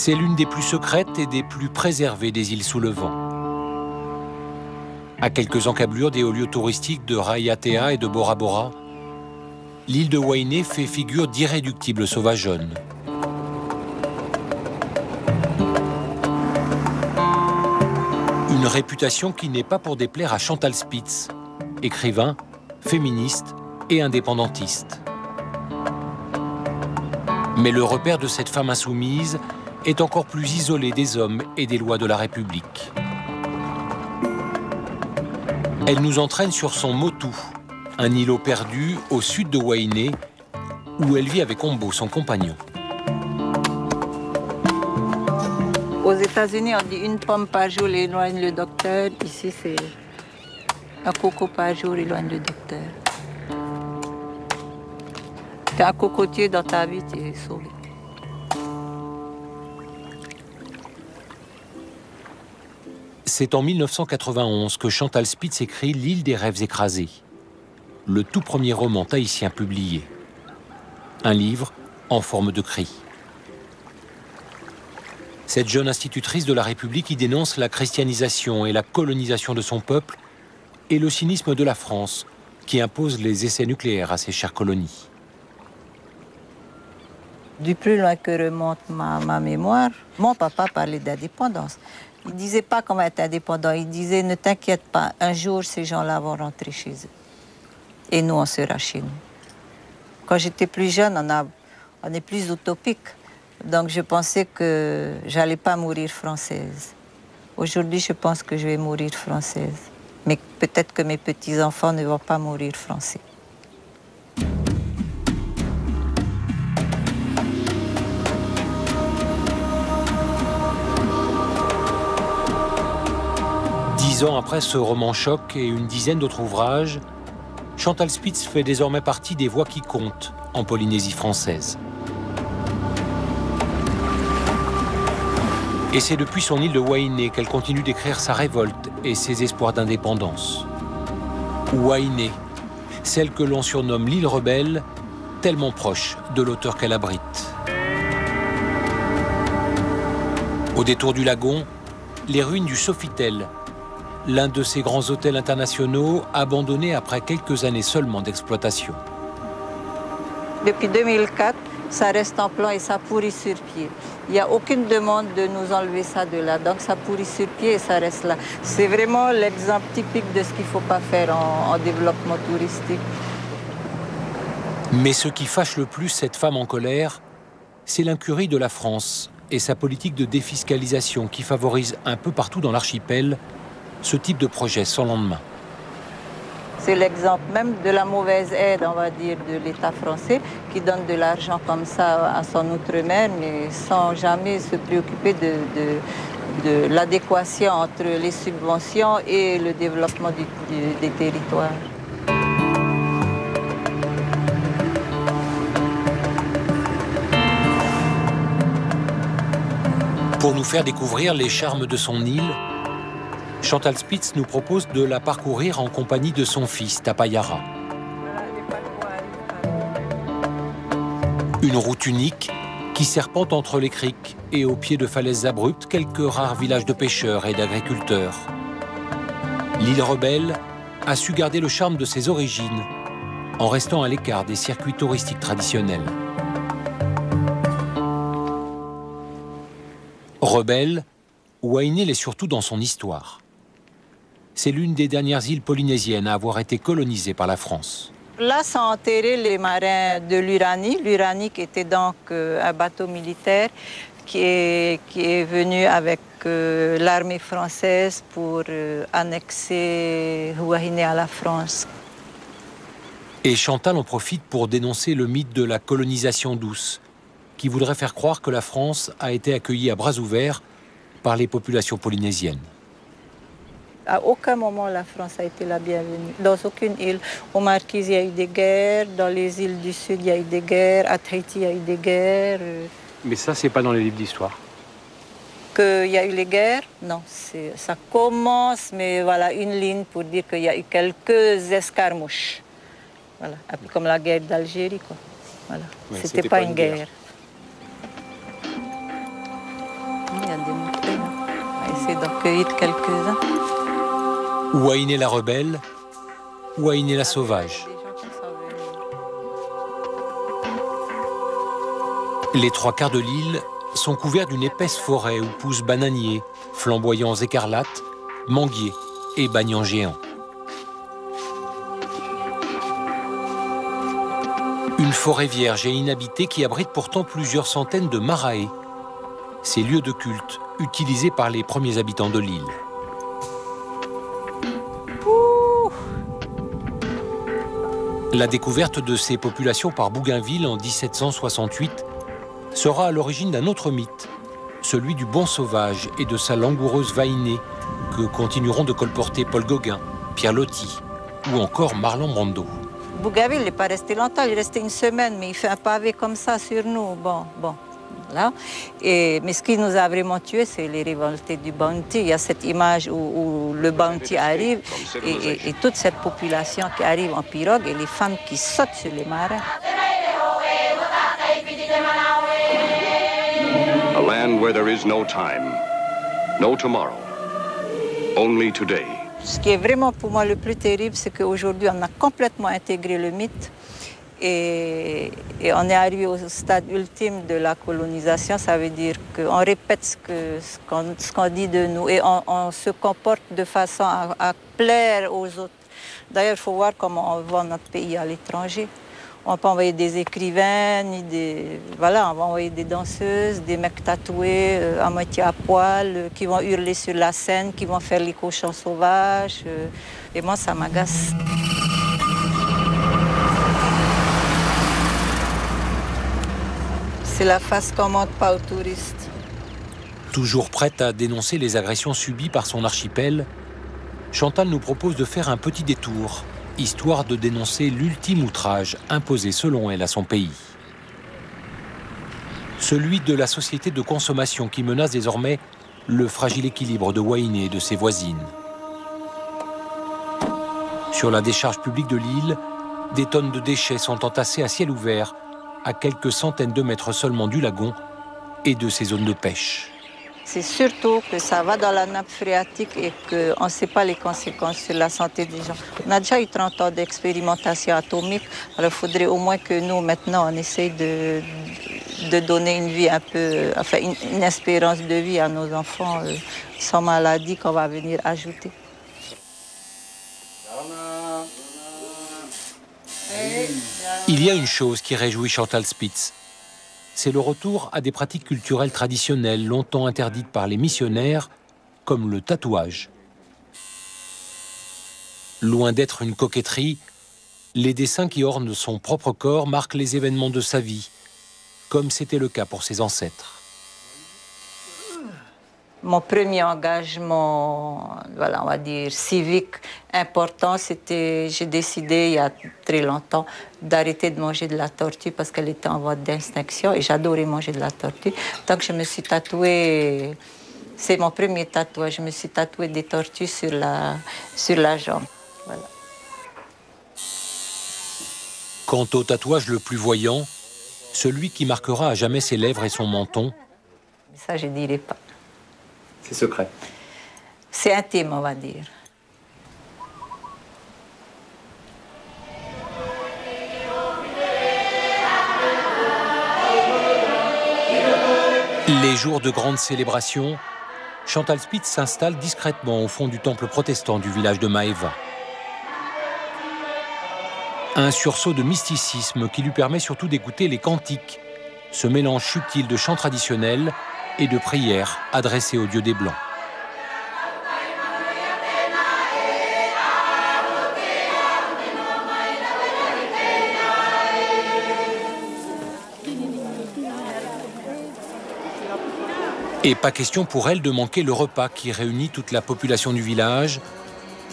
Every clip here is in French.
C'est l'une des plus secrètes et des plus préservées des îles sous le vent. À quelques encablures des hauts lieux touristiques de Raiatea et de Bora Bora, l'île de Wainé fait figure d'irréductible sauvageonne. Une réputation qui n'est pas pour déplaire à Chantal Spitz, écrivain, féministe et indépendantiste. Mais le repère de cette femme insoumise est encore plus isolé des hommes et des lois de la République. Elle nous entraîne sur son Motu, un îlot perdu au sud de Wainé, où elle vit avec Ombo, son compagnon. Aux États-Unis, on dit une pomme par jour éloigne le docteur. Ici, c'est un coco par jour éloigne le docteur. T'as un cocotier dans ta vie, tu es sauvé. C'est en 1991 que Chantal Spitz écrit L'île des rêves écrasés, le tout premier roman tahitien publié. Un livre en forme de cri. Cette jeune institutrice de la République y dénonce la christianisation et la colonisation de son peuple et le cynisme de la France qui impose les essais nucléaires à ses chères colonies. Du plus loin que remonte ma mémoire, mon papa parlait d'indépendance. Il ne disait pas comment être indépendant, il disait « Ne t'inquiète pas, un jour ces gens-là vont rentrer chez eux. Et nous, on sera chez nous. » Quand j'étais plus jeune, on est plus utopique. Donc je pensais que j'allais pas mourir française. Aujourd'hui, je pense que je vais mourir française. Mais peut-être que mes petits-enfants ne vont pas mourir français. Dix ans après ce roman choc et une dizaine d'autres ouvrages, Chantal Spitz fait désormais partie des voix qui comptent en Polynésie française. Et c'est depuis son île de Wainé qu'elle continue d'écrire sa révolte et ses espoirs d'indépendance. Wainé, celle que l'on surnomme l'île rebelle, tellement proche de l'auteur qu'elle abrite. Au détour du lagon, les ruines du Sofitel, l'un de ces grands hôtels internationaux abandonnés après quelques années seulement d'exploitation. Depuis 2004, ça reste en plan et ça pourrit sur pied. Il n'y a aucune demande de nous enlever ça de là, donc ça pourrit sur pied et ça reste là. C'est vraiment l'exemple typique de ce qu'il ne faut pas faire en développement touristique. Mais ce qui fâche le plus cette femme en colère, c'est l'incurie de la France et sa politique de défiscalisation qui favorise un peu partout dans l'archipel ce type de projet sans lendemain. C'est l'exemple même de la mauvaise aide, on va dire, de l'État français qui donne de l'argent comme ça à son outre-mer, mais sans jamais se préoccuper de l'adéquation entre les subventions et le développement des territoires. Pour nous faire découvrir les charmes de son île, Chantal Spitz nous propose de la parcourir en compagnie de son fils, Tapayara. Une route unique qui serpente entre les criques et au pied de falaises abruptes quelques rares villages de pêcheurs et d'agriculteurs. L'île rebelle a su garder le charme de ses origines en restant à l'écart des circuits touristiques traditionnels. Rebelle, Wainé l'est surtout dans son histoire. C'est l'une des dernières îles polynésiennes à avoir été colonisée par la France. Là sont enterrés les marins de l'Uranie. L'Uranie qui était donc un bateau militaire qui est venu avec l'armée française pour annexer Wainé à la France. Et Chantal en profite pour dénoncer le mythe de la colonisation douce, qui voudrait faire croire que la France a été accueillie à bras ouverts par les populations polynésiennes. À aucun moment la France a été la bienvenue. Dans aucune île. Aux Marquises, il y a eu des guerres. Dans les îles du Sud, il y a eu des guerres. À Tahiti, il y a eu des guerres. Mais ça, c'est pas dans les livres d'histoire. Qu'il y a eu les guerres, non. Ça commence, mais voilà, une ligne pour dire qu'il y a eu quelques escarmouches. Voilà, un peu comme la guerre d'Algérie, quoi. Voilà. Ouais, c'était pas une guerre. train de démontrer. On va essayer d'en cueillir quelques-uns. Wainé la rebelle, Wainé la sauvage. Les trois quarts de l'île sont couverts d'une épaisse forêt où poussent bananiers, flamboyants écarlates, manguiers et bagnans géants. Une forêt vierge et inhabitée qui abrite pourtant plusieurs centaines de marae, ces lieux de culte utilisés par les premiers habitants de l'île. La découverte de ces populations par Bougainville en 1768 sera à l'origine d'un autre mythe, celui du bon sauvage et de sa langoureuse Wainé, que continueront de colporter Paul Gauguin, Pierre Loti ou encore Marlon Brando. Bougainville n'est pas resté longtemps, il est resté une semaine, mais il fait un pavé comme ça sur nous. Bon, là. Mais ce qui nous a vraiment tués, c'est les révoltés du Bounty. Il y a cette image où le Bounty arrive et toute cette population qui arrive en pirogue et les femmes qui sautent sur les marins. A land where there is no time, no tomorrow, only today. Ce qui est vraiment pour moi le plus terrible, c'est qu'aujourd'hui, on a complètement intégré le mythe et on est arrivé au stade ultime de la colonisation. Ça veut dire qu'on répète ce qu'on dit de nous et on se comporte de façon à plaire aux autres. D'ailleurs, il faut voir comment on vend notre pays à l'étranger. On peut envoyer des écrivains, voilà, on va envoyer des danseuses, des mecs tatoués, à moitié à poil, qui vont hurler sur la scène, qui vont faire les cochons sauvages. Et moi, ça m'agace. C'est la face qu'on montre pas aux touristes. Toujours prête à dénoncer les agressions subies par son archipel, Chantal nous propose de faire un petit détour, histoire de dénoncer l'ultime outrage imposé selon elle à son pays. Celui de la société de consommation qui menace désormais le fragile équilibre de Wainé et de ses voisines. Sur la décharge publique de l'île, des tonnes de déchets sont entassées à ciel ouvert, à quelques centaines de mètres seulement du lagon et de ses zones de pêche. C'est surtout que ça va dans la nappe phréatique et qu'on ne sait pas les conséquences sur la santé des gens. On a déjà eu 30 ans d'expérimentation atomique, alors il faudrait au moins que nous, maintenant, on essaye de donner une vie un peu, enfin une espérance de vie à nos enfants sans maladie qu'on va venir ajouter. Il y a une chose qui réjouit Chantal Spitz. C'est le retour à des pratiques culturelles traditionnelles longtemps interdites par les missionnaires, comme le tatouage. Loin d'être une coquetterie, les dessins qui ornent son propre corps marquent les événements de sa vie, comme c'était le cas pour ses ancêtres. Mon premier engagement, voilà, on va dire civique important, c'était, j'ai décidé il y a très longtemps d'arrêter de manger de la tortue parce qu'elle était en voie d'extinction et j'adorais manger de la tortue. Donc je me suis tatouée, c'est mon premier tatouage, je me suis tatouée des tortues sur la jambe. Voilà. Quant au tatouage le plus voyant, celui qui marquera à jamais ses lèvres et son menton, ça je ne dirai pas. C'est secret. C'est intime, on va dire. Les jours de grande célébration, Chantal Spitz s'installe discrètement au fond du temple protestant du village de Maeva. Un sursaut de mysticisme qui lui permet surtout d'écouter les cantiques, ce mélange subtil de chants traditionnels et de prières adressées aux dieux des Blancs. Et pas question pour elle de manquer le repas qui réunit toute la population du village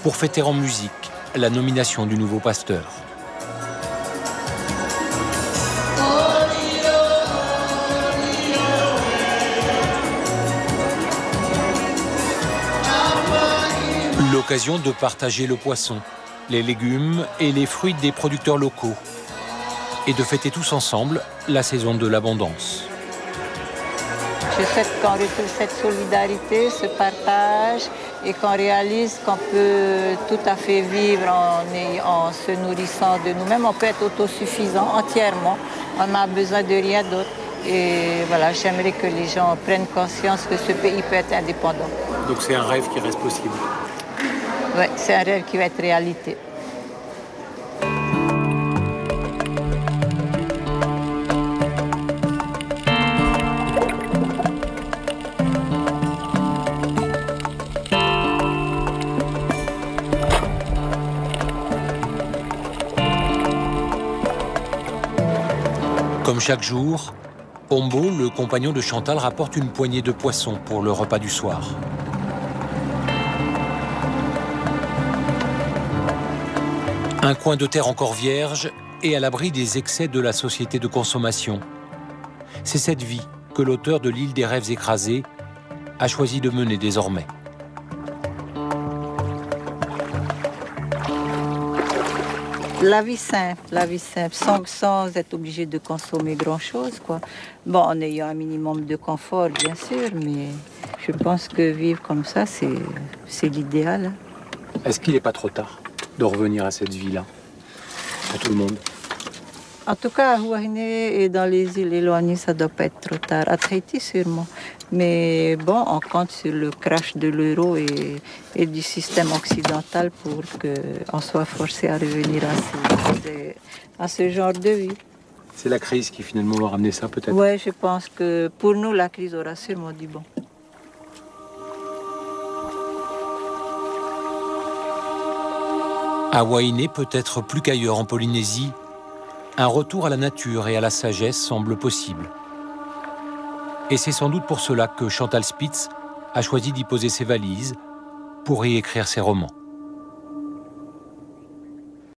pour fêter en musique la nomination du nouveau pasteur. L'occasion de partager le poisson, les légumes et les fruits des producteurs locaux et de fêter tous ensemble la saison de l'abondance. Je souhaite qu'on retrouve cette solidarité, ce partage et qu'on réalise qu'on peut tout à fait vivre en se nourrissant de nous-mêmes. On peut être autosuffisant entièrement, on n'a besoin de rien d'autre. Et voilà, j'aimerais que les gens prennent conscience que ce pays peut être indépendant. Donc c'est un rêve qui reste possible. Oui, c'est un rêve qui va être réalité. Comme chaque jour, Pombo, le compagnon de Chantal, rapporte une poignée de poissons pour le repas du soir. Un coin de terre encore vierge et à l'abri des excès de la société de consommation. C'est cette vie que l'auteur de l'île des rêves écrasés a choisi de mener désormais. La vie simple, sans être obligé de consommer grand-chose, quoi. Bon, en ayant un minimum de confort, bien sûr, mais je pense que vivre comme ça, c'est l'idéal. Est-ce qu'il n'est pas trop tard de revenir à cette vie-là, pour tout le monde? En tout cas, à Huahine et dans les îles éloignées, ça ne doit pas être trop tard. À Tahiti, sûrement. Mais bon, on compte sur le crash de l'euro et du système occidental pour qu'on soit forcé à revenir à ce genre de vie. C'est la crise qui finalement va ramener ça, peut-être? Oui, je pense que pour nous, la crise aura sûrement du bon. À Wainé, peut-être plus qu'ailleurs en Polynésie, un retour à la nature et à la sagesse semble possible. Et c'est sans doute pour cela que Chantal Spitz a choisi d'y poser ses valises pour y écrire ses romans.